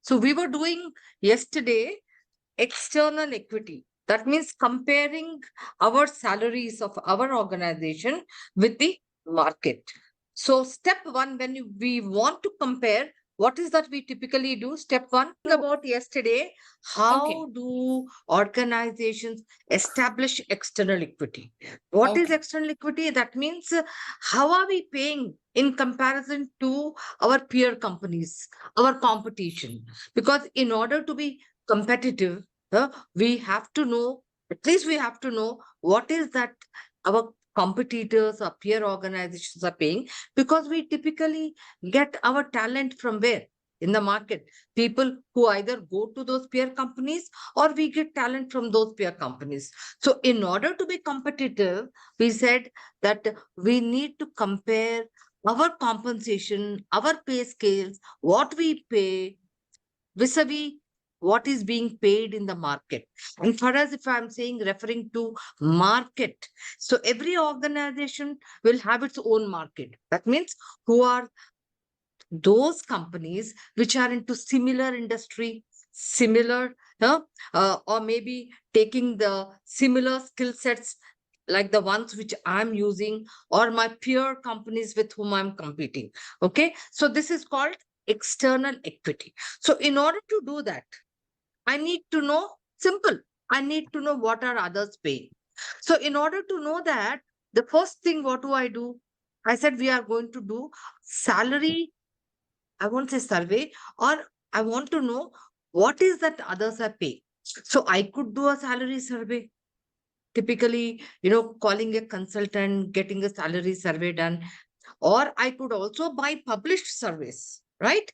So we were doing yesterday external equity. That means comparing our salaries of our organization with the market. So step one, when we want to compare, what is that we typically do? Step one about yesterday, how do organizations establish external equity? What is external equity? That means how are we paying in comparison to our peer companies, our competition? Because in order to be competitive, we have to know, at least we have to know what is that our competitors or peer organizations are paying, because we typically get our talent from where? In the market. People who either go to those peer companies or we get talent from those peer companies. So in order to be competitive, we said that we need to compare our compensation, our pay scales, what we pay vis-a-vis what is being paid in the market. And for us, if I'm saying referring to market, so every organization will have its own market. That means who are those companies which are into similar industry, similar, or maybe taking the similar skill sets like the ones which I'm using, or my peer companies with whom I'm competing. Okay, so this is called external equity. So in order to do that, I need to know, simple, I need to know what are others paying. So in order to know that, the first thing, what do? I said we are going to do salary, I won't say survey, or I want to know what is that others are paying. So I could do a salary survey. Typically, calling a consultant, getting a salary survey done, or I could also buy published surveys, right?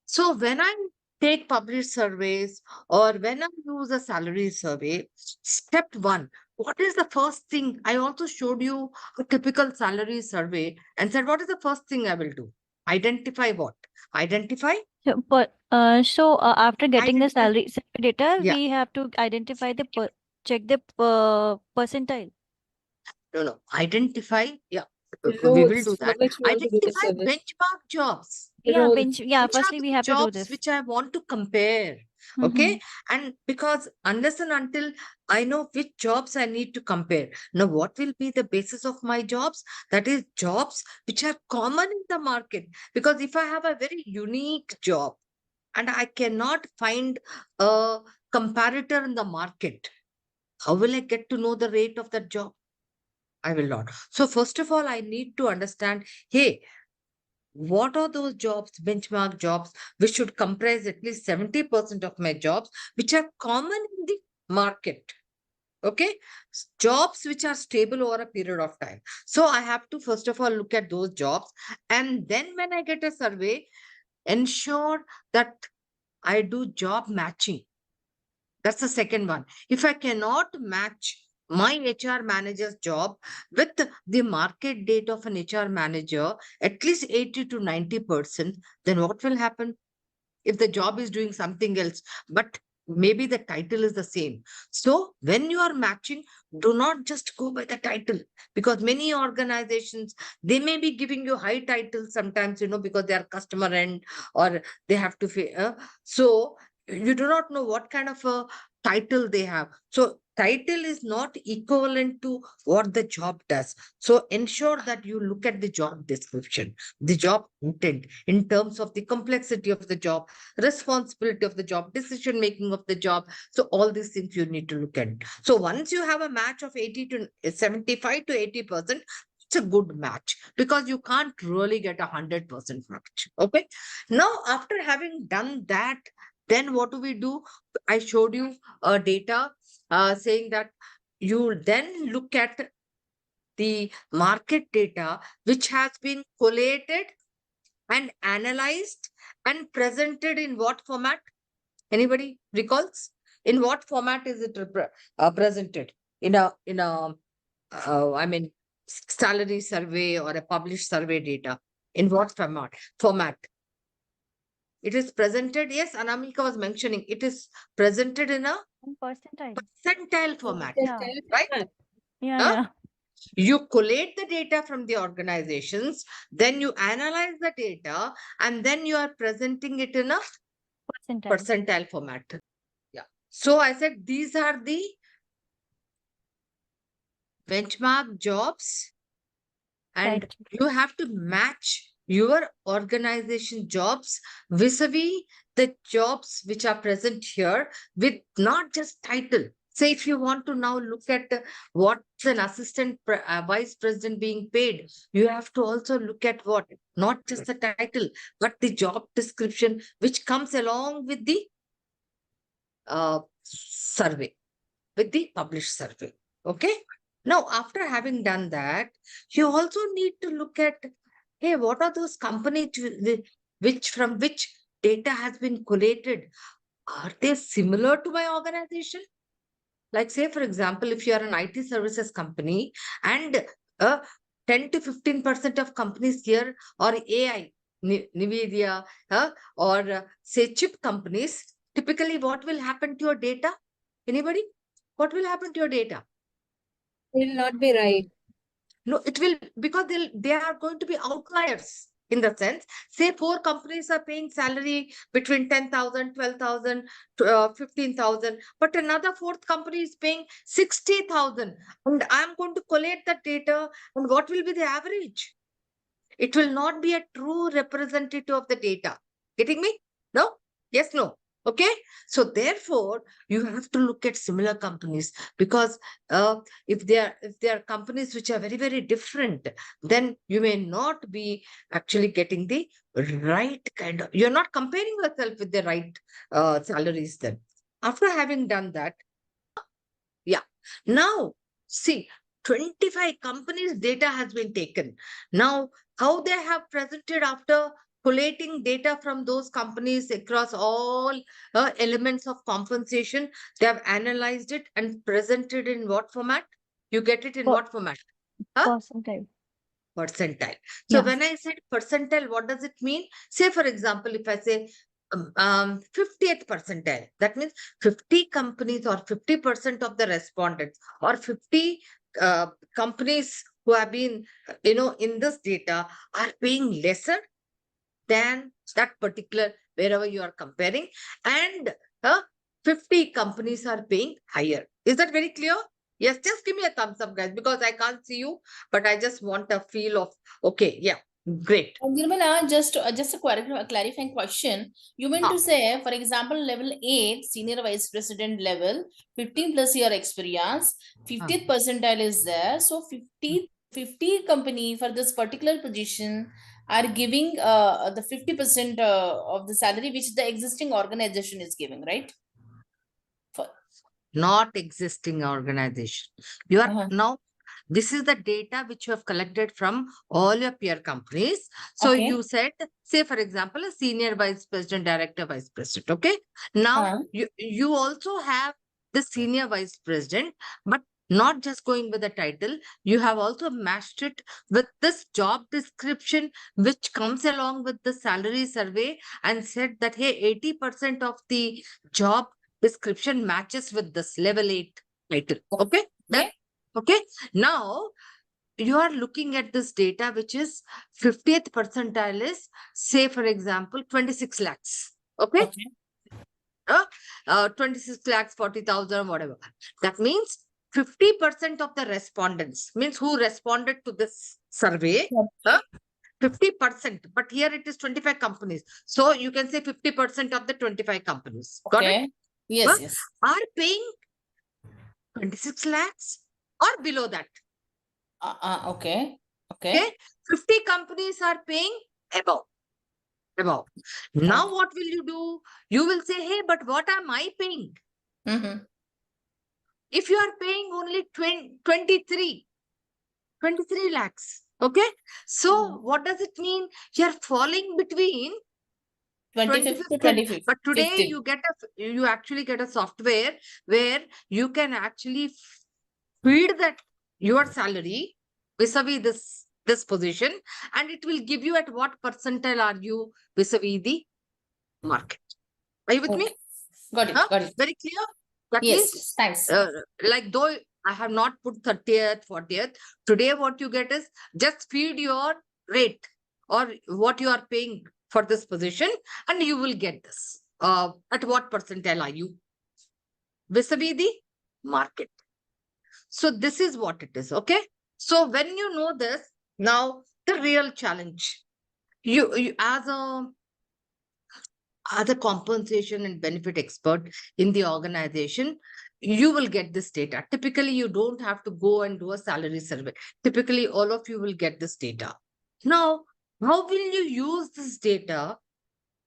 So when I take published surveys or when I use a salary survey, step one, what is the first thing? I also showed you a typical salary survey and said, what is the first thing I will do? Identify what? Identify? After getting the Identify. salary data, Yeah. we have to identify check the percentile. No. Identify. Yeah. We will Roles, do for that. which role to do the Identify service. benchmark jobs. Yeah, Role. Which are firstly the we have to do jobs this. which I want to compare. Mm-hmm. Okay. And because unless and until I know which jobs I need to compare. Now, what will be the basis of my jobs? That is jobs which are common in the market. Because if I have a very unique job and I cannot find a comparator in the market, how will I get to know the rate of that job? I will not. So, first of all, I need to understand, hey, what are those jobs, benchmark jobs, which should comprise at least 70% of my jobs, which are common in the market. Okay. Jobs which are stable over a period of time. So I have to first of all look at those jobs. And then when I get a survey, ensure that I do job matching. That's the second one. If I cannot match my HR manager's job with the market date of an HR manager, at least 80 to 90%, then what will happen? If the job is doing something else, but maybe the title is the same. So when you are matching, do not just go by the title, because many organizations, they may be giving you high titles sometimes, because they are customer end or they have to so you do not know what kind of a title they have. So title is not equivalent to what the job does. So ensure that you look at the job description, the job intent in terms of the complexity of the job, responsibility of the job, decision making of the job. So all these things you need to look at. So once you have a match of 80 to 75 to 80%, it's a good match, because you can't really get 100% match. Okay. Now, after having done that, then what do? I showed you data saying that you then look at the market data which has been collated and analyzed and presented in what format? Anybody recalls? In what format is it presented? I mean, salary survey or a published survey data. In what Format. It is presented. Yes, Anamika was mentioning. It is presented in a Percentile. percentile format, Yeah. right? Yeah, Huh? yeah. You collate the data from the organizations, then you analyze the data, and then you are presenting it in a percentile format. Yeah. So I said these are the benchmark jobs, and Right. you have to match your organization jobs vis-a-vis the jobs which are present here with not just title. Say if you want to now look at what's an vice president being paid, you have to also look at what, not just the title, but the job description which comes along with the survey, with the published survey. Okay. Now, after having done that, you also need to look at, hey, what are those companies which from which data has been collated? Are they similar to my organization? Like, say, for example, if you are an IT services company and 10 to 15% of companies here are AI, NVIDIA, or say chip companies, typically what will happen to your data? Anybody? What will happen to your data? Will not be right. No, it will, because they are going to be outliers in the sense, say 4 companies are paying salary between 10,000, 12,000, 15,000, but another fourth company is paying 60,000. And I'm going to collate that data. And what will be the average? It will not be a true representative of the data. Getting me? No? Yes, no. Okay. So therefore, you have to look at similar companies, because if they are companies which are very, very different, then you may not be actually getting the right kind of, you're not comparing yourself with the right salaries then. After having done that, yeah. Now, see, 25 companies' data has been taken. Now, how they have presented after collating data from those companies across all elements of compensation, they have analyzed it and presented in what format? You get it in Per- what format? Huh? Percentile. Percentile. So Yeah. when I said percentile, what does it mean? Say, for example, if I say 50th percentile, that means 50 companies or 50% of the respondents or 50 companies who have been, in this data are paying lesser than that particular, wherever you are comparing, and 50 companies are paying higher. Is that very clear? Yes, just give me a thumbs up, guys, because I can't see you, but I just want a feel of, okay, yeah, great. Nirmala, just a clarifying question. You meant Ah. to say, for example, level 8, senior vice president level, 15 plus year experience, 50th percentile is there. So 50 company for this particular position are giving the 50% of the salary which the existing organization is giving, right? Not existing organization. You are Uh-huh. now, this is the data which you have collected from all your peer companies. So Okay. you said, say, for example, a senior vice president, director, vice president. Okay. Now you also have the senior vice president, but not just going with the title, you have also matched it with this job description, which comes along with the salary survey, and said that, hey, 80% of the job description matches with this level 8 title. Okay. Yeah. Okay. Now you are looking at this data, which is 50th percentile is, say, for example, 26 lakhs. Okay. 26 lakhs, 40,000, whatever. That means 50% of the respondents, means who responded to this survey, 50%, but here it is 25 companies. So you can say 50% of the 25 companies. Got it? Yes, yes. Are paying 26 lakhs or below that. Okay. Okay. 50 companies are paying above. Now what will you do? You will say, hey, but what am I paying? If you are paying only 23 lakhs. Okay. So what does it mean? You're falling between 25th to 25th. But today you actually get a software where you can actually feed that your salary vis-a-vis this position, and it will give you at what percentile are you vis-a-vis the market. Are you with me? Got it. Got it. Very clear? That Yes, means, thanks. like though I have not put 30th, 40th, today what you get is just feed your rate or what you are paying for this position, and you will get this. at what percentile are you vis-a-vis the market? So this is what it is. Okay. So when you know this, now the real challenge, you as a compensation and benefit expert in the organization, you will get this data. Typically, you don't have to go and do a salary survey. Typically, all of you will get this data. Now, how will you use this data?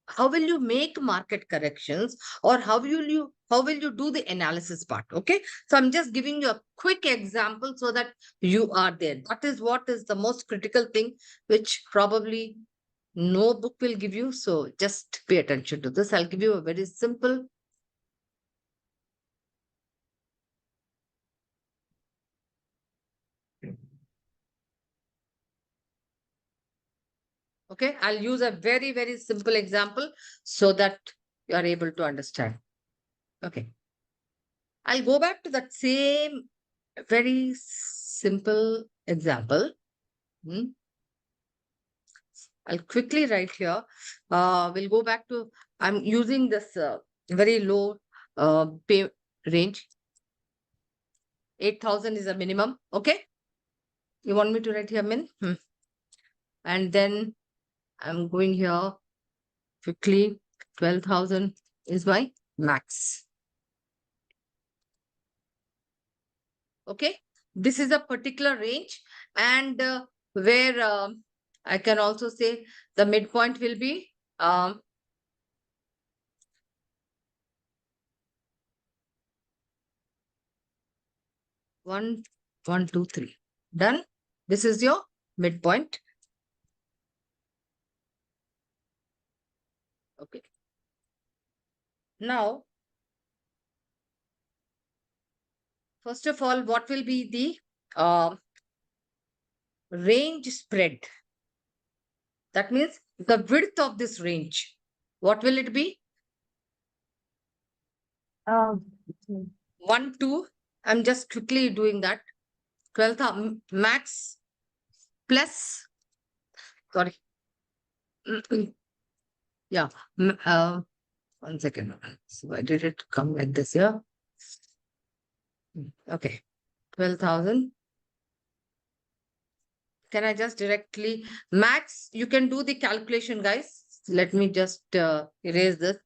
How will you make market corrections, or how will you do the analysis part? Okay, so I'm just giving you a quick example so that you are there. That is what is the most critical thing, which probably no book will give you. So just pay attention to this. I'll give you a very simple. Okay, I'll use a very, very simple example so that you are able to understand. Okay, I'll go back to that same very simple example. I'll quickly write here. We'll go back to, I'm using this very low pay range. 8,000 is a minimum. Okay. You want me to write here min? And then I'm going here quickly. 12,000 is my max. Okay. This is a particular range, and where I can also say the midpoint will be 1, 1, 2, 3. Done. This is your midpoint. Okay. Now, first of all, what will be the range spread? That means the width of this range. What will it be? 1, 2. I'm just quickly doing that. 12,000 max plus, sorry. Yeah. 1 second. So why did it come like this here? Okay. 12,000. Can I just directly max? You can do the calculation, guys. Let me just erase this.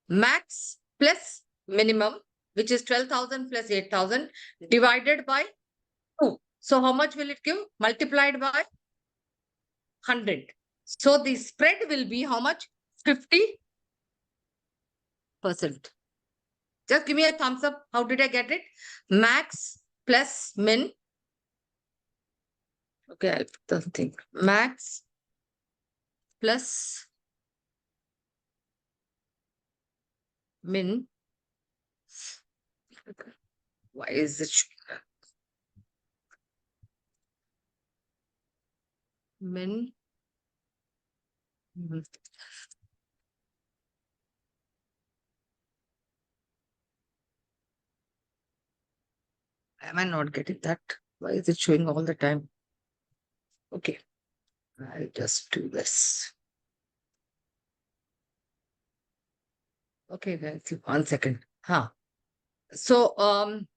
Max plus minimum, which is 12,000 plus 8,000 divided by 2. So how much will it give? Multiplied by 100. So the spread will be how much? 50%. Just give me a thumbs up. How did I get it? Max plus min. Okay, I'll put the thing. Max plus min. Why is it min? Am I not getting that? Why is it showing all the time? Okay, I'll just do this. Okay, guys, 1 second. So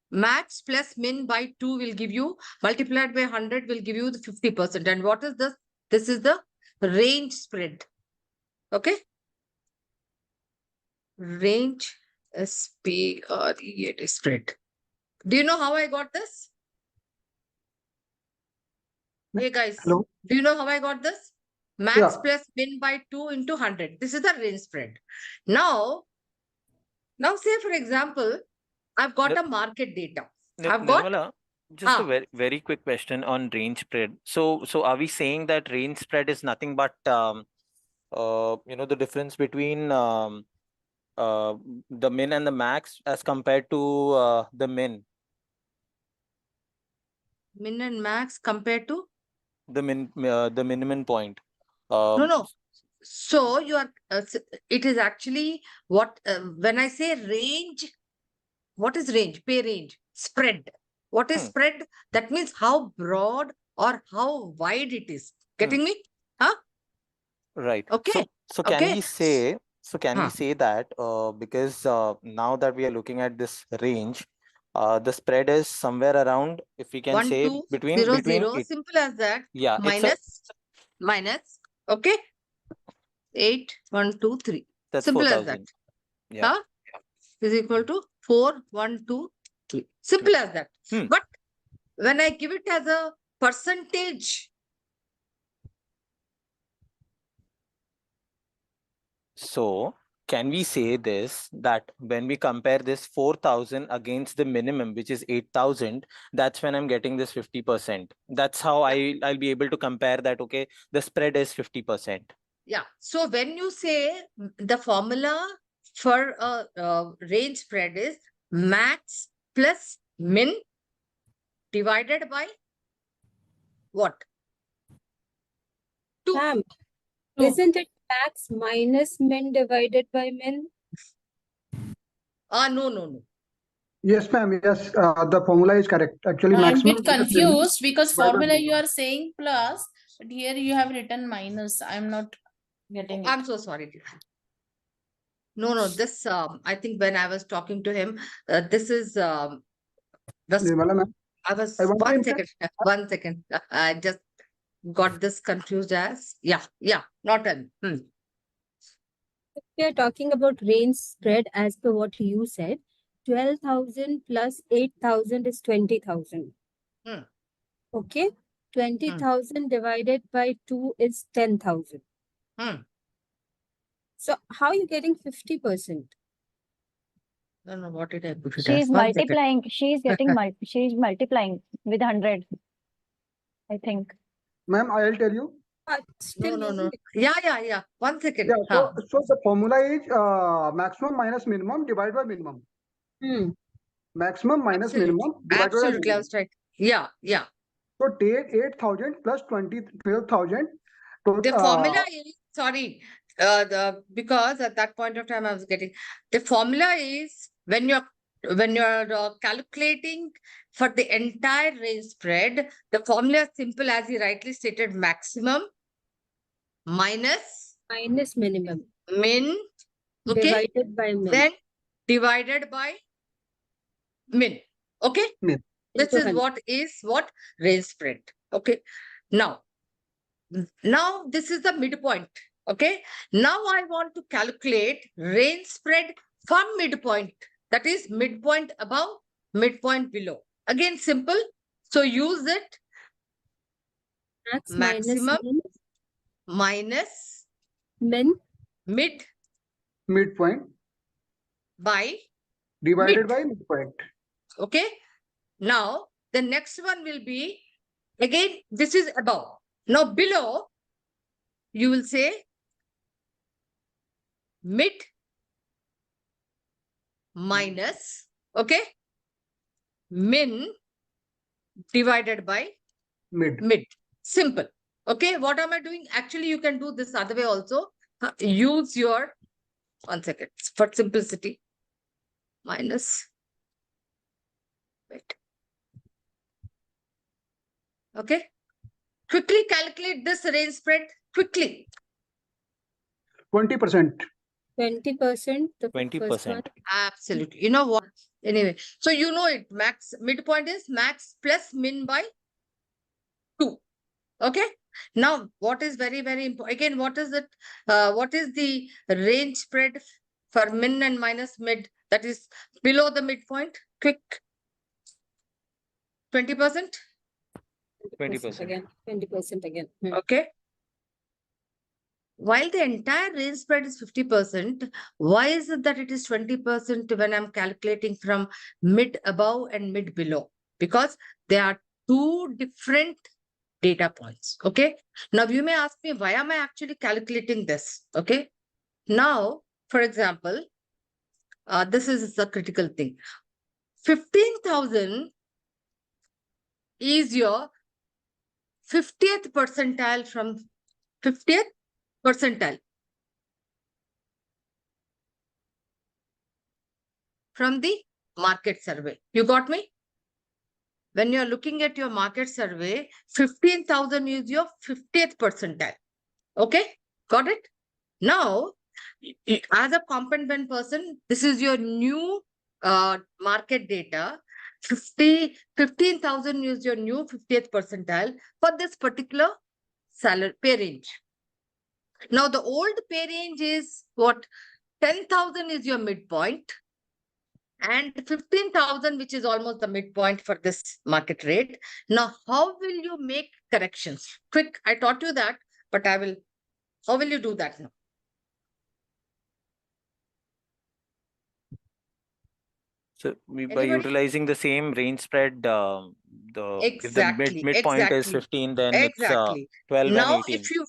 max plus min by 2 will give you, multiplied by 100 will give you the 50%. And what is this? This is the range spread. Okay. Range SPREAD spread. Do you know how I got this? Hey guys, Hello? do you know how I got this? Max Yeah. plus min by 2 into 100. This is the range spread. Now say for example, I've got a market data. I've got Nirmala, just a very quick question on range spread. So are we saying that range spread is nothing but the difference between the min and the max as compared to the min? Min and max compared to The minimum point. no. So you are it is actually what when I say range, what is range? Pay range, spread. What is spread? That means how broad or how wide it is. Getting me? Huh? Right. Okay. So can we say So can we Huh. say that because now that we are looking at this range, the spread is somewhere around, if we can 1, say 2, between 0, between 0. it, Simple as that. yeah, it's a Minus. Okay. 8, 1, 2, 3. that's Simple as that. 4,000. Yeah. Huh? Is equal to 4, 1, 2, 3. Simple as that. Hmm. But when I give it as a percentage, So can we say this, that when we compare this 4,000 against the minimum, which is 8,000, that's when I'm getting this 50%. That's how I'll be able to compare that, okay, the spread is 50%. yeah. So when you say the formula for a range spread is max plus min divided by what? 2. Ma'am, Two. isn't it max minus min divided by min? No, no, no. Yes, ma'am. Yes, the formula is correct. Actually, I'm a maximum. bit confused because divided by formula you minimum. are saying plus, but here you have written minus. I'm not getting I'm it. so sorry. Dear. No, this I think when I was talking to him, this is Nirmala ma'am, I was I want to 1 interrupt. second, 1 second. I just got this confused as not an. If we are talking about range spread as per what you said, 12,000 plus 8,000 is 20,000. Hmm. Okay. 20,000 divided by 2 is 10,000. Hmm. So how are you getting 50%? Don't know what did I put it She as. is 1 second. multiplying. She is getting she is multiplying with 100. I think. Ma'am, I'll tell you. Still No. using Yeah. 1 second. Yeah, so the formula is maximum minus minimum divided by minimum. Maximum minus minimum divided by Absolutely. I minimum. was right. Yeah. So take 8,000 plus 12,000. The formula is because at that point of time I was getting the formula is when you're calculating for the entire range spread, the formula is simple as he rightly stated: maximum minus minus minimum min, okay, divided by min. then divided by min. Okay, Min. this Into is what range spread. Okay, now this is the midpoint. Okay, now I want to calculate range spread from midpoint, that is midpoint above, midpoint below. Again, simple. So use it: max maximum minus min mid Midpoint by divided mid. by midpoint. Okay, now the next one will be, again, this is above. Now below, you will say mid minus, okay, min divided by Mid. Simple. Okay, what am I doing? Actually, you can do this other way also. Use your, 1 second, for simplicity, minus, wait. Okay, quickly calculate this range spread, quickly. 20%. 20%. The first one. 20%. Absolutely. You know what? Anyway, so you know it. Max midpoint is max plus min by 2. Okay. Now, what is very, very important? Again, what is it? What is the range spread for min and minus mid? That is below the midpoint. Quick. 20%. 20%. Again. 20% again. Okay. While the entire range spread is 50%, why is it that it is 20% when I'm calculating from mid above and mid below? Because there are two different data points. Okay. Now you may ask me, why am I actually calculating this? Okay. Now, for example, this is the critical thing. 15,000 is your 50th percentile from 50th percentile from the market survey. You got me? When you're looking at your market survey, 15,000 is your 50th percentile. Okay, got it? Now, As a competent person, this is your new market data. 15,000 is your new 50th percentile for this particular salary pay range. Now, the old pay range is what? 10,000 is your midpoint, and 15,000, which is almost the midpoint for this market rate. Now, how will you make corrections? Quick, I taught you that, but how will you do that now? So by Anybody? utilizing the same range spread, if the Exactly, midpoint is exactly, 15, then it's exactly. 12 and Now, 18.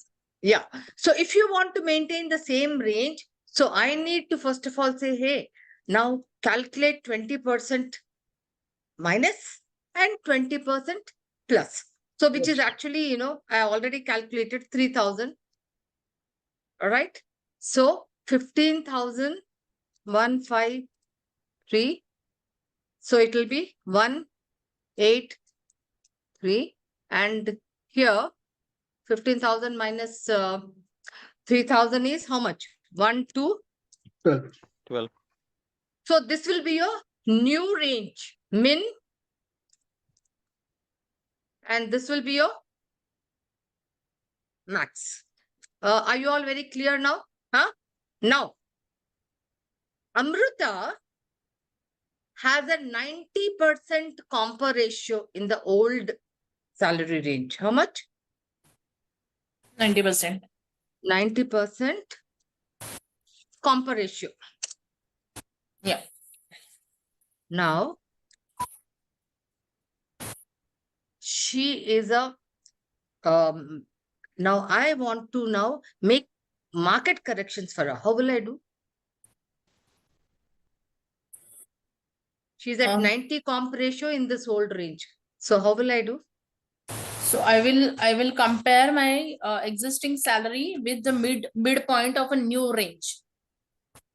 so if you want to maintain the same range, so I need to first of all say, hey, now calculate 20% minus and 20% plus. So which is actually, I already calculated 3,000. All right. So 15,153. So it will be 183. And here 15,000 minus 3,000 is how much? 1, 2. 12. So this will be your new range, min. And this will be your max. Are you all very clear now? Huh? Now, Amruta has a 90% compa ratio in the old salary range. How much? 90%. 90% compa ratio. Yeah. Now, she is a, now I want to now make market corrections for her. How will I do? She's at 90 comp ratio in this old range. So how will I do? So I will compare my existing salary with the midpoint of a new range.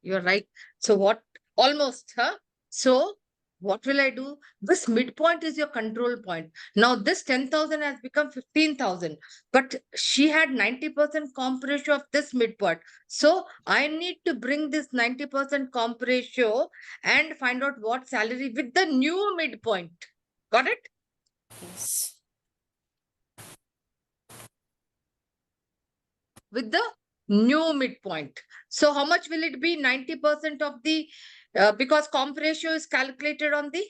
You're right. So what? Almost, huh? So what will I do? This midpoint is your control point. Now this 10,000 has become 15,000, but she had 90% comp ratio of this midpoint. So I need to bring this 90% comp ratio and find out what salary with the new midpoint. Got it? Yes. With the new midpoint. So how much will it be? 90% of the, because comp ratio is calculated on the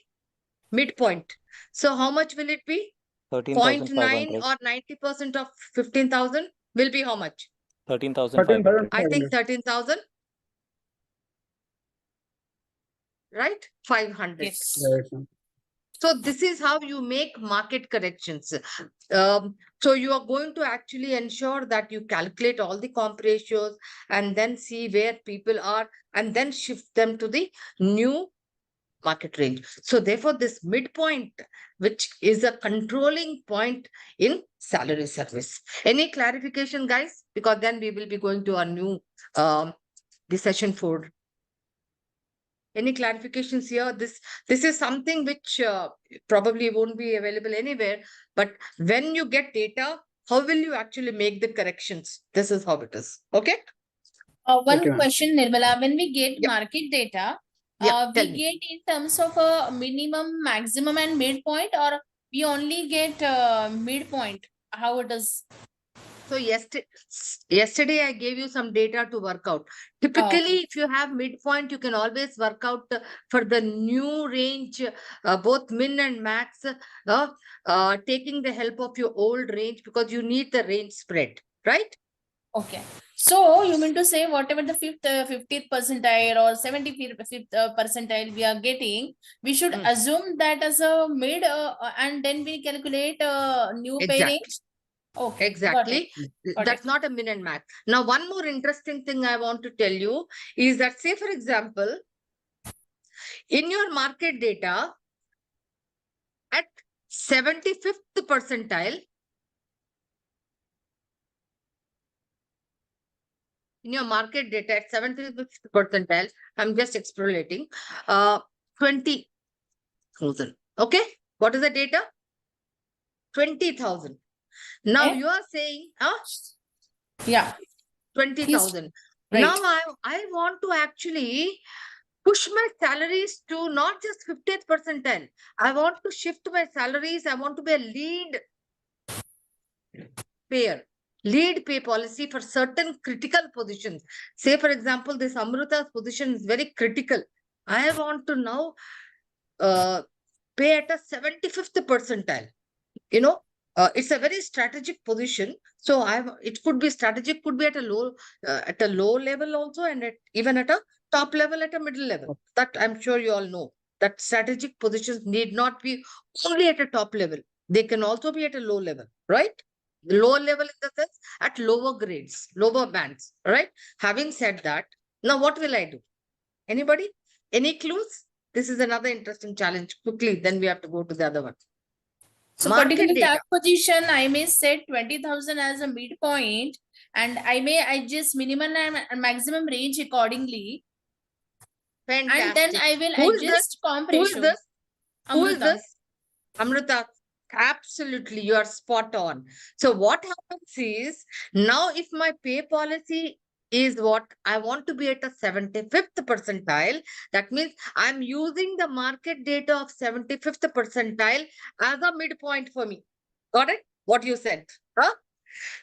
midpoint. So how much will it be? 0.9 or 90% of 15,000 will be how much? 13,500. I think 13,000. Right? 500. Yes. So this is how you make market corrections. So you are going to actually ensure that you calculate all the comp ratios and then see where people are and then shift them to the new market range. So therefore, this midpoint, which is a controlling point in salary service. Any clarification, guys? Because then we will be going to our new the session 4. Any clarifications here? This is something which probably won't be available anywhere. But when you get data, how will you actually make the corrections? This is how it is. Okay. One Okay, ma'am. question, Nirmala. When we get Yeah. market data, Yeah, tell we me. get in terms of a minimum, maximum, and midpoint, or we only get midpoint? How it is? So yesterday I gave you some data to work out. Typically, if you have midpoint, you can always work out for the new range, both min and max, taking the help of your old range because you need the range spread, right? Okay. So you mean to say whatever the 50th percentile or 75th percentile we are getting, we should assume that as a mid and then we calculate new pay range? Okay. Exactly. Got That's it. not a min and max. Now, one more interesting thing I want to tell you is that, say, for example, in your market data at 75th percentile, in your market data at 75th percentile, I'm just explorating, 20,000. Okay. What is the data? 20,000. Now Okay. you are saying, Yeah. 20,000. Now Right. I want to actually push my salaries to not just 50th percentile. I want to shift my salaries. I want to be a lead payer, lead pay policy for certain critical positions. Say, for example, this Amrita's position is very critical. I want to now pay at a 75th percentile. You know, it's a very strategic position. So it could be strategic, could be at a low level also, and even at a top level, at a middle level. That I'm sure you all know that strategic positions need not be only at a top level. They can also be at a low level, right? Lower level in the sense at lower grades, lower bands, right? Having said that, now what will I do? Anybody? Any clues? This is another interesting challenge. Quickly, then we have to go to the other one. So Market particularly data. that position, I may set 20,000 as a midpoint, and I may adjust minimum and maximum range accordingly. And then Fantastic. I will Who is this? adjust comp Who is ratio. this? Who is Amrita. this? Amrita, absolutely, you are spot on. So what happens is, now if my pay policy is what I want to be at a 75th percentile, that means I'm using the market data of 75th percentile as a midpoint for me. Got it? What you said. Huh?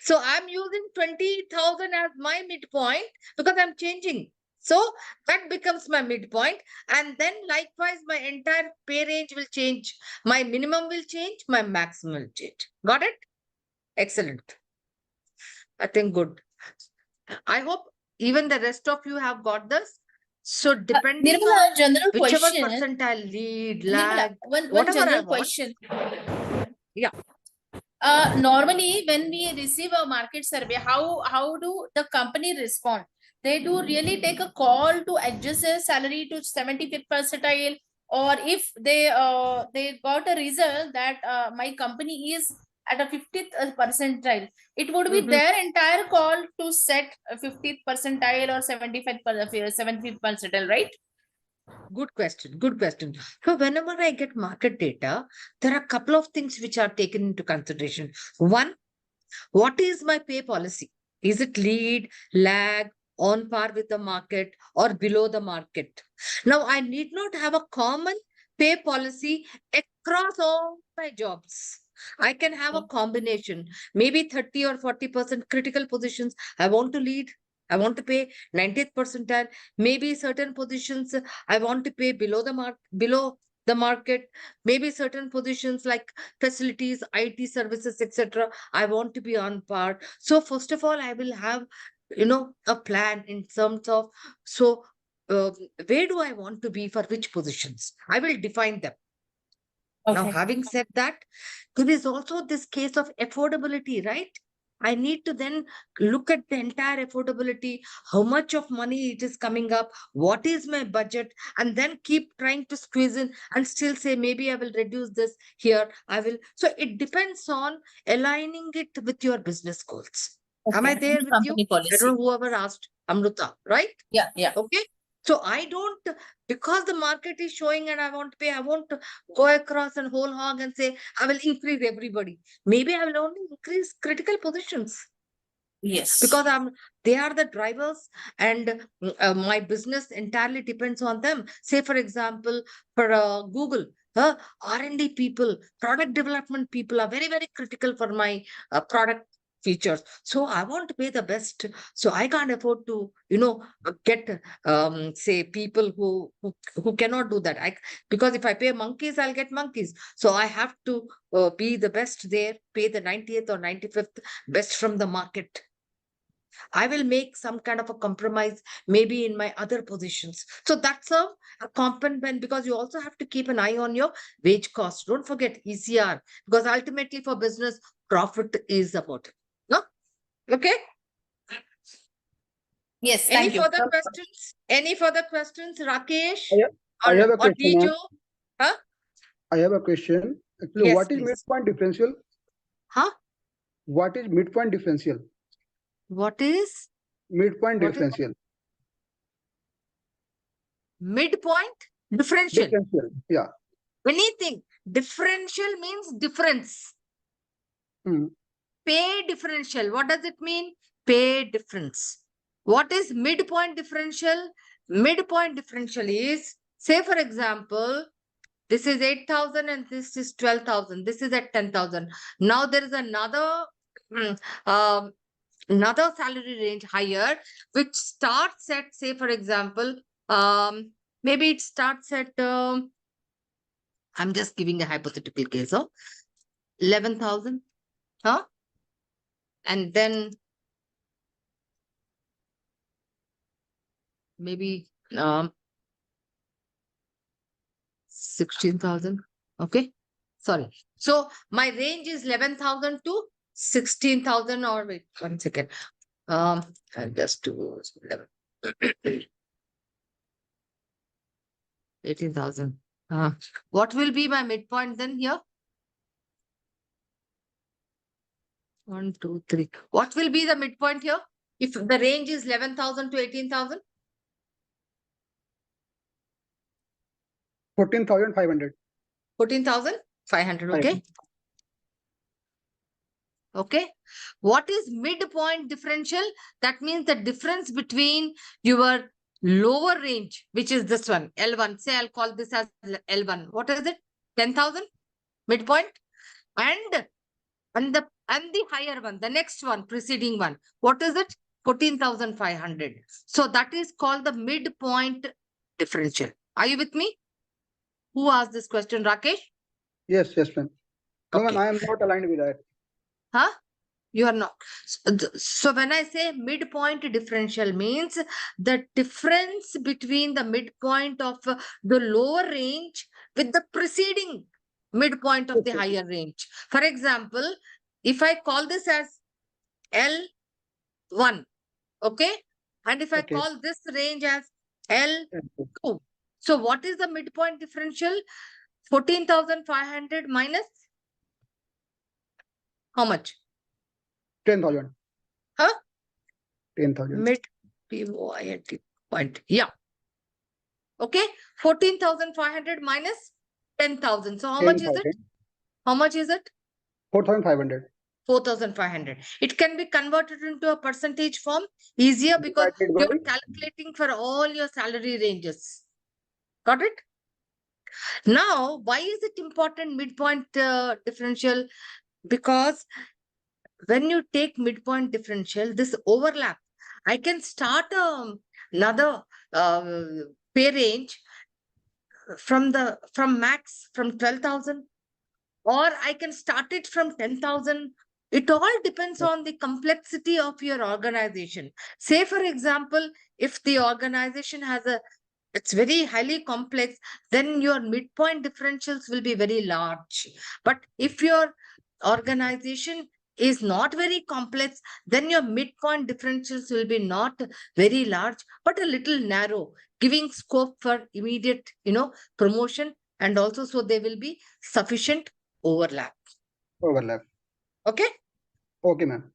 So I'm using 20,000 as my midpoint because I'm changing. So that becomes my midpoint. And then likewise, my entire pay range will change. My minimum will change, my maximum will change. Got it? Excellent. I think good. I hope even the rest of you have got this. So depending Nirmala, on general whichever question. percentile, lead, Nirmala, lag, one whatever I general want. question. Yeah. Normally when we receive a market survey, how do the company respond? They do really take a call to adjust their salary to 75th percentile, or if they got a result that my company is at a 50th percentile, it would be their entire call to set a 50th percentile or 75th percentile, right? Good question. Good question. So whenever I get market data, there are a couple of things which are taken into consideration. One, what is my pay policy? Is it lead, lag, on par with the market, or below the market? Now, I need not have a common pay policy across all my jobs. I can have a combination, maybe 30 or 40% critical positions. I want to lead. I want to pay 90th percentile. Maybe certain positions I want to pay below the market. Maybe certain positions like facilities, IT services, etc. I want to be on par. So first of all, I will have, a plan in terms of, so where do I want to be for which positions? I will define them. Now, having said that, there is also this case of affordability, right? I need to then look at the entire affordability, how much of money it is coming up, what is my budget, and then keep trying to squeeze in and still say, maybe I will reduce this here. I will. So it depends on aligning it with your business goals. Am I there with you? Company policy. I don't know whoever asked, Amruta, right? Yeah, yeah. Okay. So I don't, because the market is showing and I won't go across and whole hog and say, I will increase everybody. Maybe I will only increase critical positions Yes. because they are the drivers and my business entirely depends on them. Say, for example, for Google, R&D people, product development people are very, very critical for my product features. So I want to pay the best. So I can't afford to, get say people who cannot do that. Because if I pay monkeys, I'll get monkeys. So I have to be the best there, pay the 90th or 95th best from the market. I will make some kind of a compromise, maybe in my other positions. So that's a component, because you also have to keep an eye on your wage cost. Don't forget ECR, because ultimately for business, profit is about it. No? Okay. Yes, Any thank you. further questions? Any further questions, Rakesh? I have a Or question, ma'am. Dijo? Huh? I have a question. Actually, Yes, what is please. midpoint differential? Huh? What is midpoint differential? What is Midpoint What is- differential. midpoint? Differential. Differential. Yeah. Anything. Differential means difference. Hmm. Pay differential. What does it mean? Pay difference. What is midpoint differential? Midpoint differential is, say for example, this is 8,000 and this is 12,000. This is at 10,000. Now there is another another salary range higher, which starts at, say for example, maybe it starts at, I'm just giving a hypothetical case of 11,000, huh? And then maybe 16,000. Okay, sorry. So my range is 11,000 to 16,000, or wait 1 second. I'll just do 11. 18,000. What will be my midpoint then here? 1, 2, 3. What will be the midpoint here? If the range is 11,000 to 18,000? 14,500. 14,500. Okay. Okay. What is midpoint differential? That means the difference between your lower range, which is this one, L1. Say I'll call this as L1. What is it? 10,000 midpoint. And the higher one, the next one, preceding one. What is it? 14,500. So that is called the midpoint differential. Are you with me? Who asked this question, Rakesh? Yes, ma'am. No, Okay. ma'am, I am not aligned with that. Huh? You are not. So when I say midpoint differential means the difference between the midpoint of the lower range with the preceding midpoint of the Okay. higher range. For example, if I call this as L1, okay? And if I Okay. call this range as L2. So what is the midpoint differential? 14,500 minus how much? 10,000. Huh? 10,000. Mid POINT point. Yeah. Okay. 14,500 minus 10,000. So how much is it? How much is it? 4,500. 4,500. It can be converted into a percentage form easier because Divided you're by- calculating for all your salary ranges. Got it? Now, why is it important midpoint differential? Because when you take midpoint differential, this overlap, I can start another pay range from max from 12,000, or I can start it from 10,000. It all depends on the complexity of your organization. Say, for example, if the organization it's very highly complex, then your midpoint differentials will be very large. But if your organization is not very complex, then your midpoint differentials will be not very large, but a little narrow, giving scope for immediate, promotion, and also so there will be sufficient overlap. Overlap. Okay. Okay, ma'am.